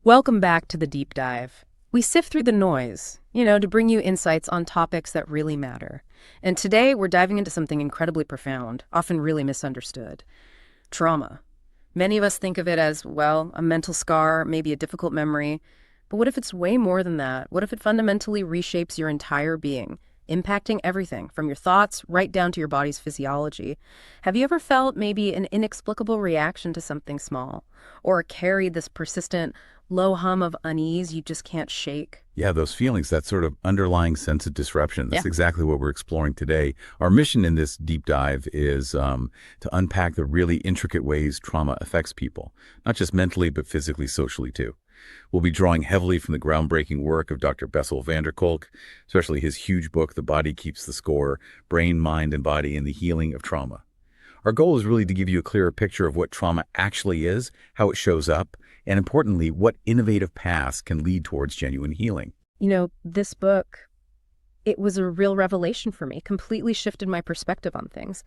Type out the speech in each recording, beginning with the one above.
Welcome back to the deep dive. We sift through the noise, to bring you insights on topics that really matter. And today we're diving into something incredibly profound, often really misunderstood. Trauma. Many of us think of it as, well, a mental scar, maybe a difficult memory. But what if it's way more than that? What if it fundamentally reshapes your entire being, impacting everything from your thoughts right down to your body's physiology? Have you ever felt maybe an inexplicable reaction to something small, or carried this persistent low hum of unease you just can't shake? Yeah, those feelings, that sort of underlying sense of disruption, Yeah. that's exactly what we're exploring today. Our mission in this deep dive is to unpack the really intricate ways trauma affects people, not just mentally, but physically, socially too. We'll be drawing heavily from the groundbreaking work of Dr. Bessel Kolk, especially his huge book, The Body Keeps the Score, Brain, Mind, and Body in the Healing of Trauma. Our goal is really to give you a clearer picture of what trauma actually is, how it shows up, and importantly, what innovative paths can lead towards genuine healing. This book, it was a real revelation for me, completely shifted my perspective on things.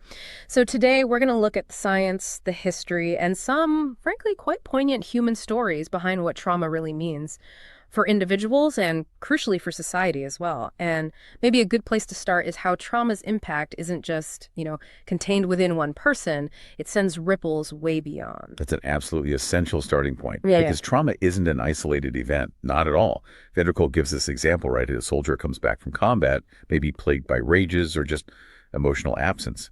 So today we're going to look at the science, the history, and some, frankly, quite poignant human stories behind what trauma really means for individuals and crucially for society as well. And maybe a good place to start is how trauma's impact isn't just, contained within one person. It sends ripples way beyond. That's an absolutely essential starting point Yeah. because trauma isn't an isolated event, not at all. Kolk gives this example, right? A soldier comes back from combat, maybe plagued by rages or just emotional absence.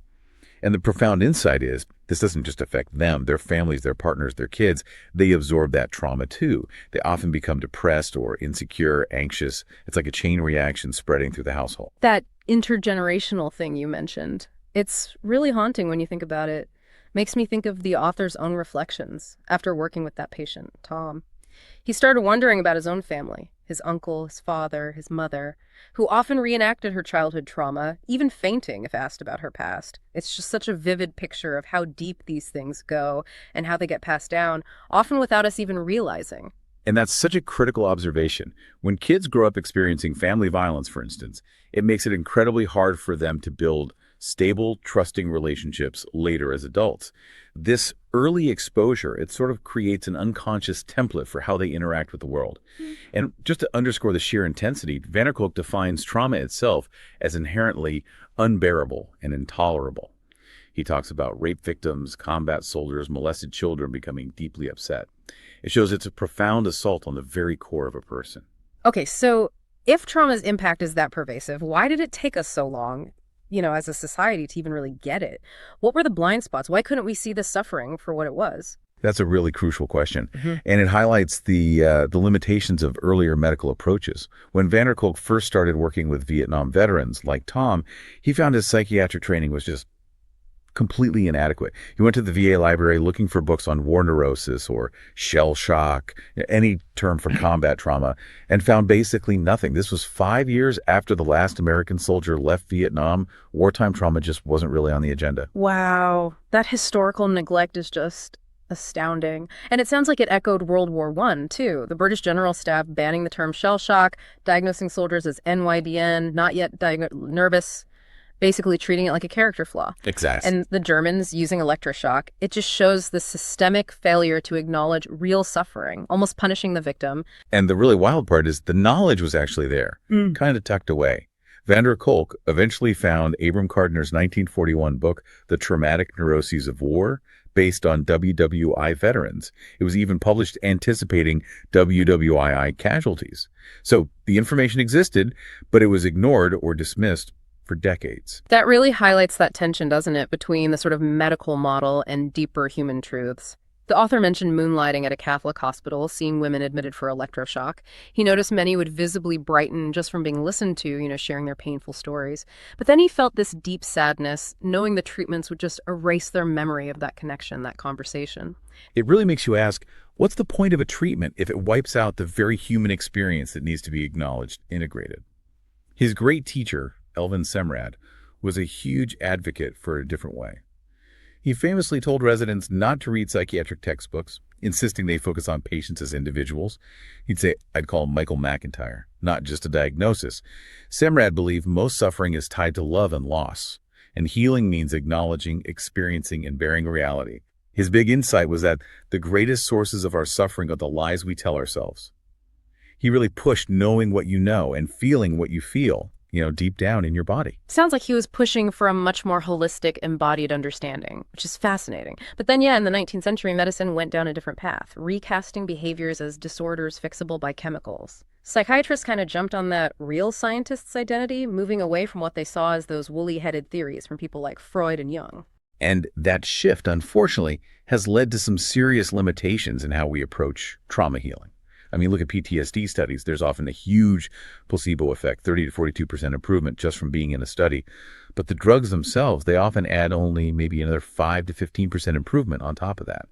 And the profound insight is this doesn't just affect them, their families, their partners, their kids. They absorb that trauma too. They often become depressed or insecure, anxious. It's like a chain reaction spreading through the household. That intergenerational thing you mentioned, it's really haunting when you think about it. Makes me think of the author's own reflections after working with that patient, Tom. He started wondering about his own family, his uncle, his father, his mother, who often reenacted her childhood trauma, even fainting if asked about her past. It's just such a vivid picture of how deep these things go and how they get passed down, often without us even realizing. And that's such a critical observation. When kids grow up experiencing family violence, for instance, it makes it incredibly hard for them to build stable, trusting relationships later as adults. This early exposure, it sort of creates an unconscious template for how they interact with the world. And just to underscore the sheer intensity, Kolk defines trauma itself as inherently unbearable and intolerable. He talks about rape victims, combat soldiers, molested children becoming deeply upset. It shows it's a profound assault on the very core of a person. Okay, so if trauma's impact is that pervasive, why did it take us so long, as a society to even really get it? What were the blind spots? Why couldn't we see the suffering for what it was? That's a really crucial question. And it highlights the limitations of earlier medical approaches. When Kolk first started working with Vietnam veterans like Tom, he found his psychiatric training was just completely inadequate. He went to the VA library looking for books on war neurosis or shell shock, any term for combat trauma, and found basically nothing. This was 5 years after the last American soldier left Vietnam. Wartime trauma just wasn't really on the agenda. Wow, that historical neglect is just astounding. And it sounds like it echoed World War I, too. The British General Staff banning the term shell shock, diagnosing soldiers as NYBN, not yet nervous, basically treating it like a character flaw. Exactly. And the Germans using electroshock. It just shows the systemic failure to acknowledge real suffering, almost punishing the victim. And the really wild part is the knowledge was actually there, kind of tucked away. Kolk eventually found Abram Gardner's 1941 book, The Traumatic Neuroses of War, based on WWI veterans. It was even published anticipating WWII casualties. So the information existed, but it was ignored or dismissed for decades. That really highlights that tension, doesn't it, between the sort of medical model and deeper human truths. The author mentioned moonlighting at a Catholic hospital, seeing women admitted for electroshock. He noticed many would visibly brighten just from being listened to, sharing their painful stories. But then he felt this deep sadness, knowing the treatments would just erase their memory of that connection, that conversation. It really makes you ask, what's the point of a treatment if it wipes out the very human experience that needs to be acknowledged, integrated? His great teacher, Elvin Semrad, was a huge advocate for a different way. He famously told residents not to read psychiatric textbooks, insisting they focus on patients as individuals. He'd say, I'd call him Michael McIntyre, not just a diagnosis. Semrad believed most suffering is tied to love and loss, and healing means acknowledging, experiencing, and bearing reality. His big insight was that the greatest sources of our suffering are the lies we tell ourselves. He really pushed knowing what you know and feeling what you feel, deep down in your body. Sounds like he was pushing for a much more holistic, embodied understanding, which is fascinating. But then, yeah, in the 19th century, medicine went down a different path, recasting behaviors as disorders fixable by chemicals. Psychiatrists kind of jumped on that real scientist's identity, moving away from what they saw as those woolly-headed theories from people like Freud and Jung. And that shift, unfortunately, has led to some serious limitations in how we approach trauma healing. I mean, look at PTSD studies. There's often a huge placebo effect, 30 to 42% improvement just from being in a study. But the drugs themselves, they often add only maybe another 5 to 15% improvement on top of that.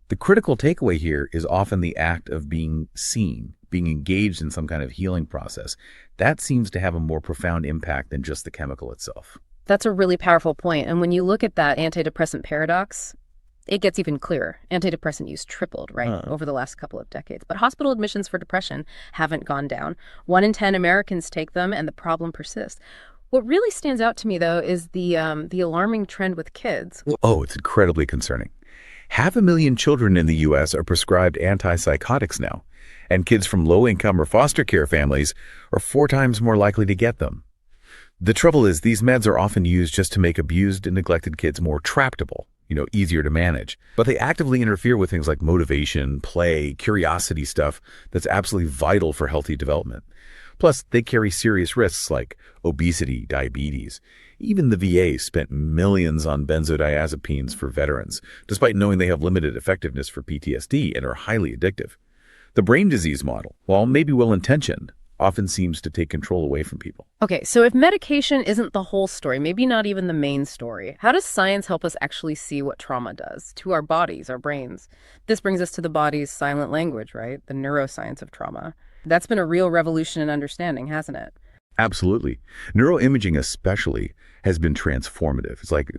The critical takeaway here is often the act of being seen, being engaged in some kind of healing process. That seems to have a more profound impact than just the chemical itself. That's a really powerful point. And when you look at that antidepressant paradox, it gets even clearer. Antidepressant use tripled, right, over the last couple of decades. But hospital admissions for depression haven't gone down. 1 in 10 Americans take them, and the problem persists. What really stands out to me, though, is the alarming trend with kids. Oh, it's incredibly concerning. 500,000 children in the U.S. are prescribed antipsychotics now, and kids from low-income or foster care families are 4 times more likely to get them. The trouble is these meds are often used just to make abused and neglected kids more tractable, easier to manage. But they actively interfere with things like motivation, play, curiosity stuff that's absolutely vital for healthy development. Plus, they carry serious risks like obesity, diabetes. Even the VA spent millions on benzodiazepines for veterans, despite knowing they have limited effectiveness for PTSD and are highly addictive. The brain disease model, while maybe well-intentioned, often seems to take control away from people. Okay, so if medication isn't the whole story, maybe not even the main story, how does science help us actually see what trauma does to our bodies, our brains? This brings us to the body's silent language, right? The neuroscience of trauma. That's been a real revolution in understanding, hasn't it? Absolutely. Neuroimaging especially has been transformative. It's like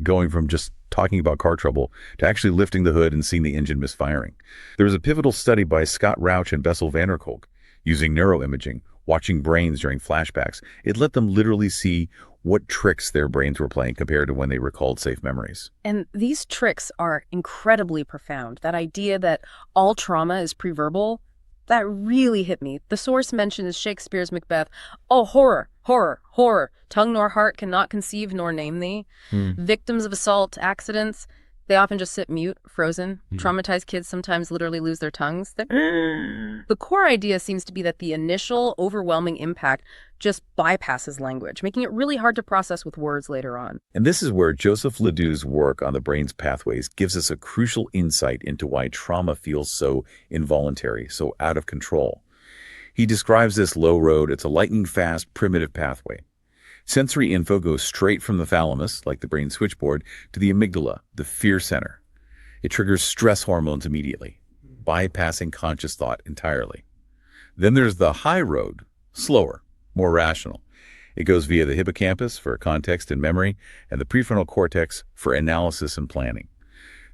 going from just talking about car trouble to actually lifting the hood and seeing the engine misfiring. There was a pivotal study by Scott Rauch and Bessel Kolk using neuroimaging, watching brains during flashbacks. It let them literally see what tricks their brains were playing compared to when they recalled safe memories. And these tricks are incredibly profound. That idea that all trauma is preverbal, that really hit me. The source mentioned is Shakespeare's Macbeth. Oh, horror, horror, horror. Tongue nor heart cannot conceive nor name thee. Victims of assault, accidents, they often just sit mute, frozen. Traumatized kids sometimes literally lose their tongues. The core idea seems to be that the initial overwhelming impact just bypasses language, making it really hard to process with words later on. And this is where Joseph Ledoux's work on the brain's pathways gives us a crucial insight into why trauma feels so involuntary, so out of control. He describes this low road. It's a lightning-fast, primitive pathway. Sensory info goes straight from the thalamus, like the brain switchboard, to the amygdala, the fear center. It triggers stress hormones immediately, bypassing conscious thought entirely. Then there's the high road, slower, more rational. It goes via the hippocampus for context and memory, and the prefrontal cortex for analysis and planning.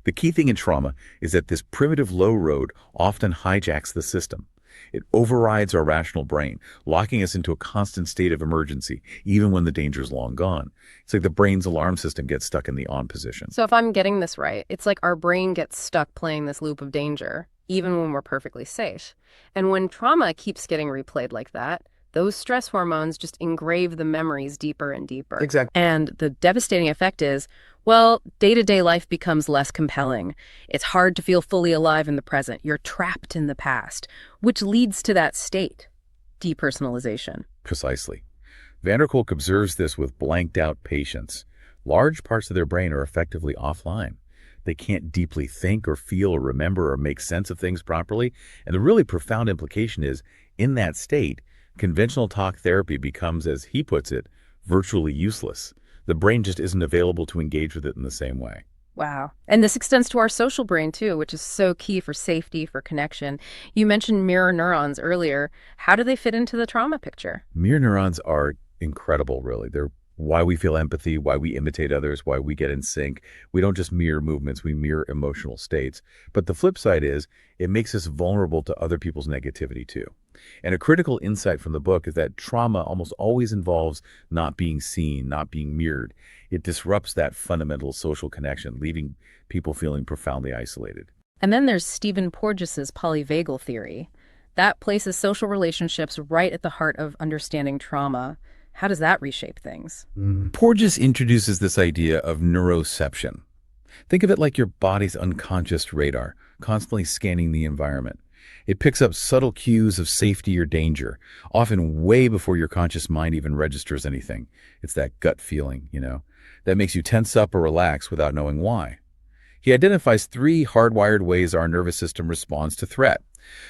The key thing in trauma is that this primitive low road often hijacks the system. It overrides our rational brain, locking us into a constant state of emergency, even when the danger is long gone. It's like the brain's alarm system gets stuck in the on position. So if I'm getting this right, it's like our brain gets stuck playing this loop of danger, even when we're perfectly safe. And when trauma keeps getting replayed like that, those stress hormones just engrave the memories deeper and deeper. Exactly. And the devastating effect is, well, day-to-day life becomes less compelling. It's hard to feel fully alive in the present. You're trapped in the past, which leads to that state, depersonalization. Precisely. Van der Kolk observes this with blanked-out patients. Large parts of their brain are effectively offline. They can't deeply think or feel or remember or make sense of things properly. And the really profound implication is, in that state, conventional talk therapy becomes, as he puts it, virtually useless. The brain just isn't available to engage with it in the same way. Wow. And this extends to our social brain, too, which is so key for safety, for connection. You mentioned mirror neurons earlier. How do they fit into the trauma picture? Mirror neurons are incredible, really. They're Why we feel empathy, why we imitate others, why we get in sync. We don't just mirror movements, we mirror emotional states. But the flip side is it makes us vulnerable to other people's negativity too. And a critical insight from the book is that trauma almost always involves not being seen, not being mirrored. It disrupts that fundamental social connection, leaving people feeling profoundly isolated. And then there's Stephen Porges's polyvagal theory. That places social relationships right at the heart of understanding trauma. How does that reshape things? Porges introduces this idea of neuroception. Think of it like your body's unconscious radar, constantly scanning the environment. It picks up subtle cues of safety or danger, often way before your conscious mind even registers anything. It's that gut feeling, that makes you tense up or relax without knowing why. He identifies 3 hardwired ways our nervous system responds to threat.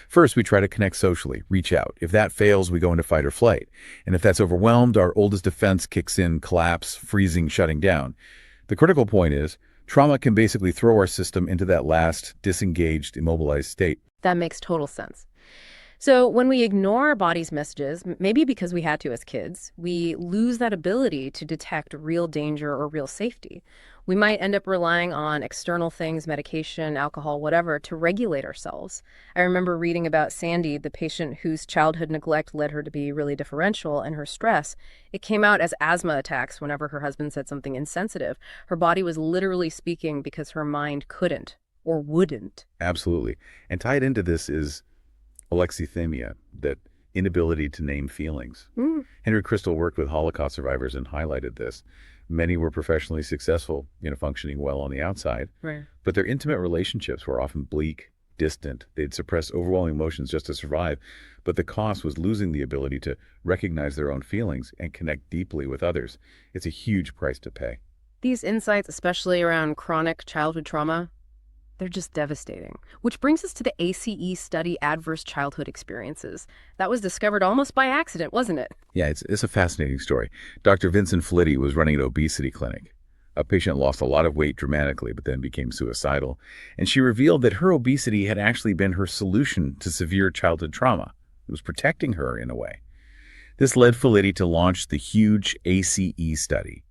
First, we try to connect socially, reach out. If that fails, we go into fight or flight. And if that's overwhelmed, our oldest defense kicks in, collapse, freezing, shutting down. The critical point is, trauma can basically throw our system into that last, disengaged, immobilized state. That makes total sense. So when we ignore our body's messages, maybe because we had to as kids, we lose that ability to detect real danger or real safety. We might end up relying on external things, medication, alcohol, whatever, to regulate ourselves. I remember reading about Sandy, the patient whose childhood neglect led her to be really differential in her stress. It came out as asthma attacks whenever her husband said something insensitive. Her body was literally speaking because her mind couldn't or wouldn't. Absolutely. And tied into this is alexithymia, that inability to name feelings. Henry Crystal worked with Holocaust survivors and highlighted this. Many were professionally successful, functioning well on the outside, Right. but their intimate relationships were often bleak, distant. They'd suppress overwhelming emotions just to survive, but the cost was losing the ability to recognize their own feelings and connect deeply with others. It's a huge price to pay. These insights, especially around chronic childhood trauma, they're just devastating. Which brings us to the ACE study, Adverse Childhood Experiences. That was discovered almost by accident, wasn't it? Yeah, it's a fascinating story. Dr. Vincent Flitti was running an obesity clinic. A patient lost a lot of weight dramatically, but then became suicidal. And she revealed that her obesity had actually been her solution to severe childhood trauma. It was protecting her in a way. This led Flitti to launch the huge ACE study.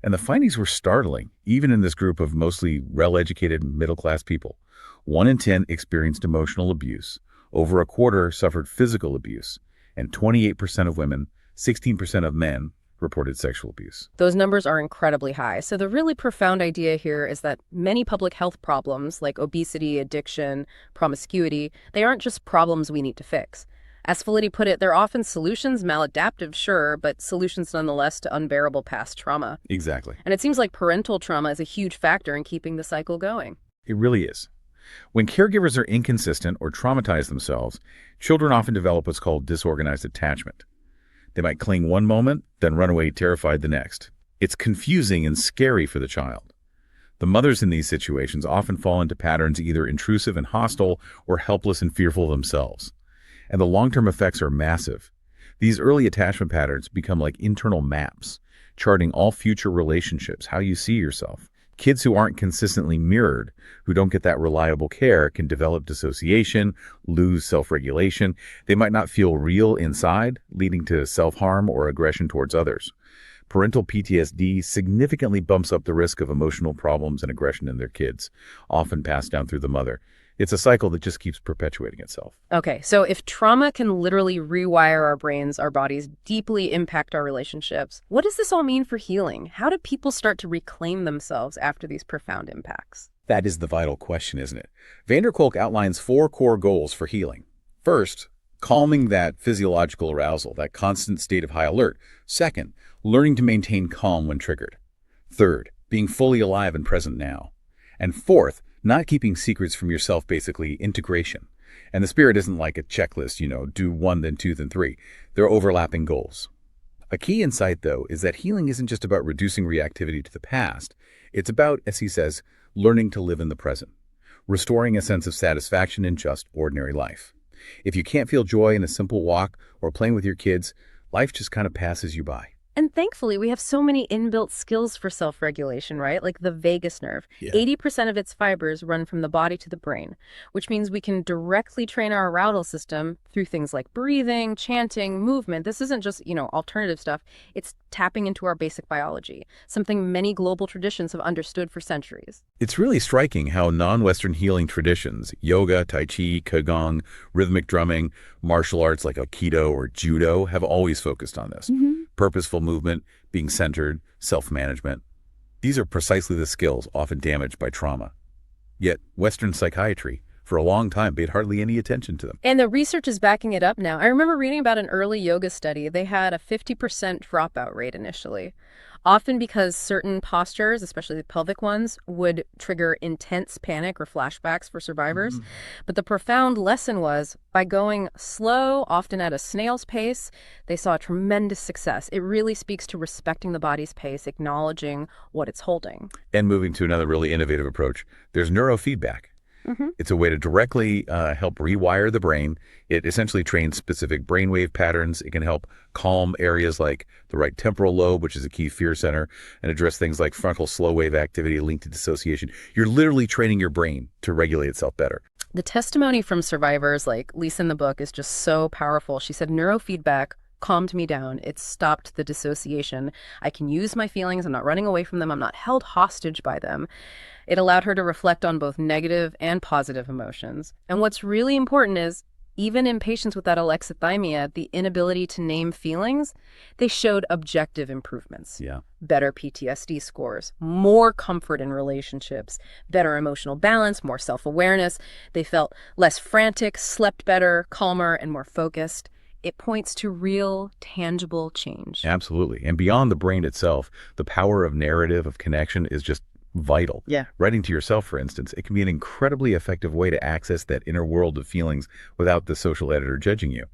And the findings were startling, even in this group of mostly well-educated middle-class people. 1 in 10 experienced emotional abuse. Over a quarter suffered physical abuse. And 28% of women, 16% of men reported sexual abuse. Those numbers are incredibly high. So the really profound idea here is that many public health problems like obesity, addiction, promiscuity, they aren't just problems we need to fix. As Felitti put it, they're often solutions, maladaptive, sure, but solutions nonetheless to unbearable past trauma. Exactly. And it seems like parental trauma is a huge factor in keeping the cycle going. It really is. When caregivers are inconsistent or traumatize themselves, children often develop what's called disorganized attachment. They might cling one moment, then run away terrified the next. It's confusing and scary for the child. The mothers in these situations often fall into patterns either intrusive and hostile or helpless and fearful themselves. And the long-term effects are massive. These early attachment patterns become like internal maps, charting all future relationships, how you see yourself. Kids who aren't consistently mirrored, who don't get that reliable care, can develop dissociation, lose self-regulation. They might not feel real inside, leading to self-harm or aggression towards others. Parental PTSD significantly bumps up the risk of emotional problems and aggression in their kids, often passed down through the mother. It's a cycle that just keeps perpetuating itself. Okay, so if trauma can literally rewire our brains, our bodies, deeply impact our relationships, what does this all mean for healing? How do people start to reclaim themselves after these profound impacts? That is the vital question, isn't it? Kolk outlines 4 core goals for healing. First, calming that physiological arousal, that constant state of high alert. Second, learning to maintain calm when triggered. Third, being fully alive and present now. And fourth, not keeping secrets from yourself, basically integration. And the spirit isn't like a checklist, do 1, then 2, then 3. They're overlapping goals. A key insight, though, is that healing isn't just about reducing reactivity to the past. It's about, as he says, learning to live in the present, restoring a sense of satisfaction in just ordinary life. If you can't feel joy in a simple walk or playing with your kids, life just kind of passes you by. And thankfully, we have so many inbuilt skills for self-regulation, right? Like the vagus nerve. Yeah. 80% of its fibers run from the body to the brain, which means we can directly train our arousal system through things like breathing, chanting, movement. This isn't just, alternative stuff. It's tapping into our basic biology, something many global traditions have understood for centuries. It's really striking how non-Western healing traditions, yoga, tai chi, qigong, rhythmic drumming, martial arts like Aikido or Judo have always focused on this. Purposeful movement, being centered, self-management. These are precisely the skills often damaged by trauma. Yet, Western psychiatry, for a long time, paid hardly any attention to them. And the research is backing it up now. I remember reading about an early yoga study. They had a 50% dropout rate initially, often because certain postures, especially the pelvic ones, would trigger intense panic or flashbacks for survivors. But the profound lesson was, by going slow, often at a snail's pace, they saw a tremendous success. It really speaks to respecting the body's pace, acknowledging what it's holding. And moving to another really innovative approach, there's neurofeedback. It's a way to directly help rewire the brain. It essentially trains specific brainwave patterns. It can help calm areas like the right temporal lobe, which is a key fear center, and address things like frontal slow wave activity linked to dissociation. You're literally training your brain to regulate itself better. The testimony from survivors like Lisa in the book is just so powerful. She said, neurofeedback calmed me down. It stopped the dissociation. I can use my feelings. I'm not running away from them. I'm not held hostage by them. It allowed her to reflect on both negative and positive emotions. And what's really important is, even in patients with that alexithymia, the inability to name feelings, they showed objective improvements. Yeah. Better PTSD scores, more comfort in relationships, better emotional balance, more self-awareness. They felt less frantic, slept better, calmer, and more focused. It points to real, tangible change. Absolutely. And beyond the brain itself, the power of narrative, of connection is just vital. Yeah. Writing to yourself, for instance, it can be an incredibly effective way to access that inner world of feelings without the social editor judging you.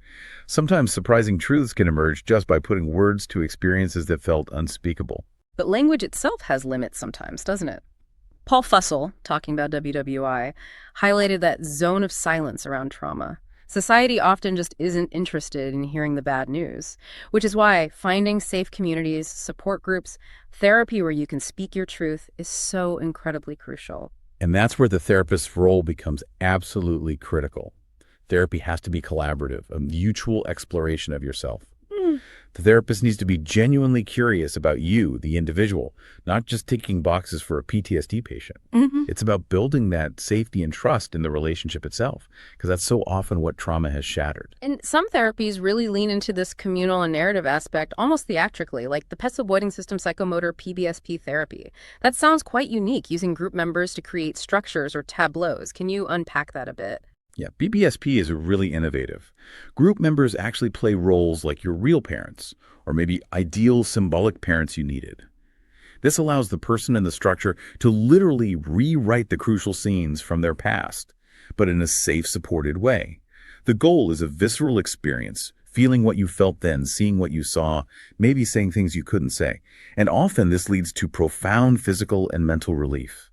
Sometimes surprising truths can emerge just by putting words to experiences that felt unspeakable. But language itself has limits sometimes, doesn't it? Paul Fussell, talking about WWI, highlighted that zone of silence around trauma. Society often just isn't interested in hearing the bad news, which is why finding safe communities, support groups, therapy where you can speak your truth is so incredibly crucial. And that's where the therapist's role becomes absolutely critical. Therapy has to be collaborative, a mutual exploration of yourself. The therapist needs to be genuinely curious about you, the individual, not just ticking boxes for a PTSD patient. It's about building that safety and trust in the relationship itself, because that's so often what trauma has shattered. And some therapies really lean into this communal and narrative aspect almost theatrically, like the pest avoiding system psychomotor PBSP therapy. That sounds quite unique, using group members to create structures or tableaus. Can you unpack that a bit? Yeah, BBSP is really innovative. Group members actually play roles like your real parents, or maybe ideal symbolic parents you needed. This allows the person in the structure to literally rewrite the crucial scenes from their past, but in a safe, supported way. The goal is a visceral experience, feeling what you felt then, seeing what you saw, maybe saying things you couldn't say. And often this leads to profound physical and mental relief.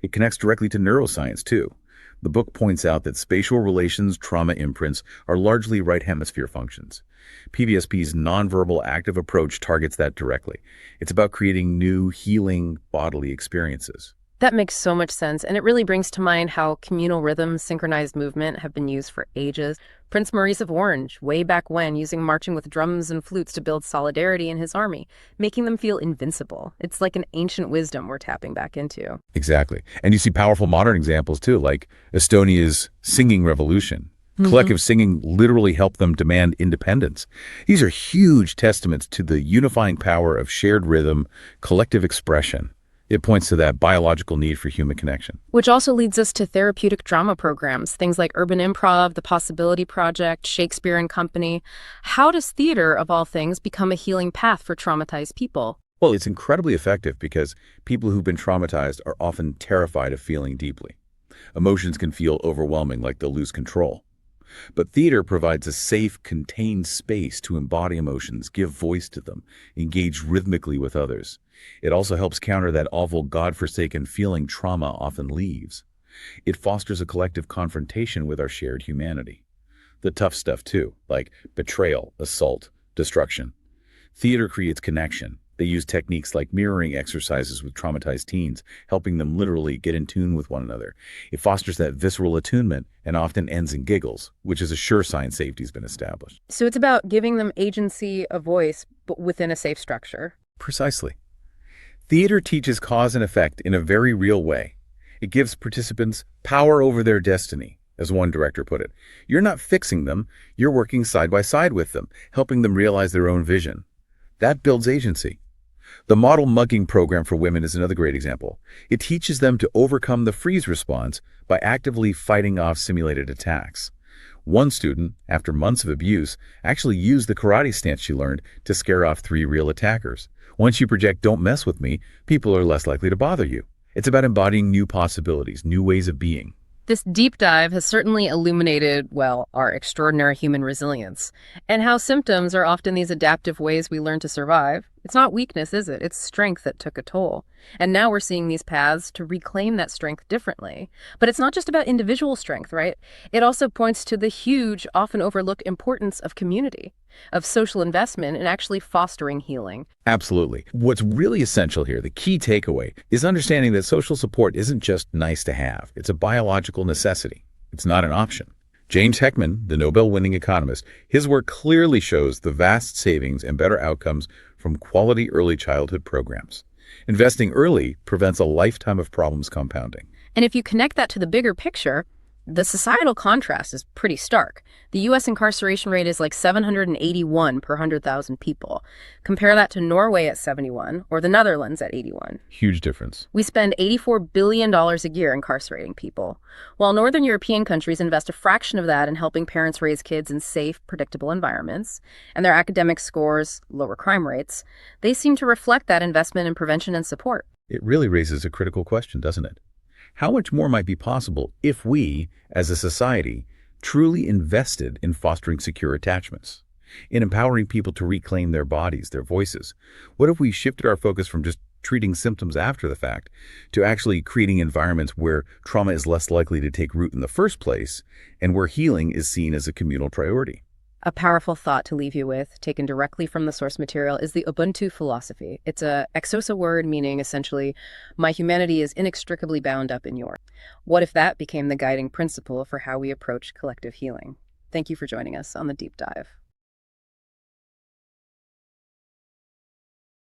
It connects directly to neuroscience, too. The book points out that spatial relations trauma imprints are largely right hemisphere functions. PBSP's nonverbal active approach targets that directly. It's about creating new, healing bodily experiences. That makes so much sense, and it really brings to mind how communal rhythms, synchronized movement have been used for ages. Prince Maurice of Orange, way back when, using marching with drums and flutes to build solidarity in his army, making them feel invincible. It's like an ancient wisdom we're tapping back into. Exactly. And you see powerful modern examples, too, like Estonia's singing revolution. Collective singing literally helped them demand independence. These are huge testaments to the unifying power of shared rhythm, collective expression. It points to that biological need for human connection. Which also leads us to therapeutic drama programs, things like Urban Improv, The Possibility Project, Shakespeare and Company. How does theater, of all things, become a healing path for traumatized people? Well, it's incredibly effective because people who've been traumatized are often terrified of feeling deeply. Emotions can feel overwhelming, like they'll lose control. But theater provides a safe, contained space to embody emotions, give voice to them, engage rhythmically with others. It also helps counter that awful, God-forsaken feeling trauma often leaves. It fosters a collective confrontation with our shared humanity. The tough stuff, too, like betrayal, assault, destruction. Theater creates connection. They use techniques like mirroring exercises with traumatized teens, helping them literally get in tune with one another. It fosters that visceral attunement and often ends in giggles, which is a sure sign safety's been established. So it's about giving them agency, a voice, but within a safe structure. Precisely. Theater teaches cause and effect in a very real way. It gives participants power over their destiny, as one director put it. You're not fixing them, you're working side by side with them, helping them realize their own vision. That builds agency. The model mugging program for women is another great example. It teaches them to overcome the freeze response by actively fighting off simulated attacks. One student, after months of abuse, actually used the karate stance she learned to scare off 3 real attackers. Once you project "don't mess with me," people are less likely to bother you. It's about embodying new possibilities, new ways of being. This deep dive has certainly illuminated, well, our extraordinary human resilience and how symptoms are often these adaptive ways we learn to survive. It's not weakness, is it? It's strength that took a toll. And now we're seeing these paths to reclaim that strength differently. But it's not just about individual strength, right? It also points to the huge, often overlooked importance of community, of social investment in actually fostering healing. Absolutely. What's really essential here, the key takeaway, is understanding that social support isn't just nice to have. It's a biological necessity. It's not an option. James Heckman, the Nobel-winning economist, his work clearly shows the vast savings and better outcomes from quality early childhood programs. Investing early prevents a lifetime of problems compounding. And if you connect that to the bigger picture, the societal contrast is pretty stark. The U.S. incarceration rate is like 781 per 100,000 people. Compare that to Norway at 71 or the Netherlands at 81. Huge difference. We spend $84 billion a year incarcerating people, while Northern European countries invest a fraction of that in helping parents raise kids in safe, predictable environments, and their academic scores, lower crime rates, they seem to reflect that investment in prevention and support. It really raises a critical question, doesn't it? How much more might be possible if we, as a society, truly invested in fostering secure attachments, in empowering people to reclaim their bodies, their voices? What if we shifted our focus from just treating symptoms after the fact to actually creating environments where trauma is less likely to take root in the first place and where healing is seen as a communal priority? A powerful thought to leave you with, taken directly from the source material, is the Ubuntu philosophy. It's a Xhosa word meaning essentially, my humanity is inextricably bound up in yours. What if that became the guiding principle for how we approach collective healing? Thank you for joining us on the Deep Dive.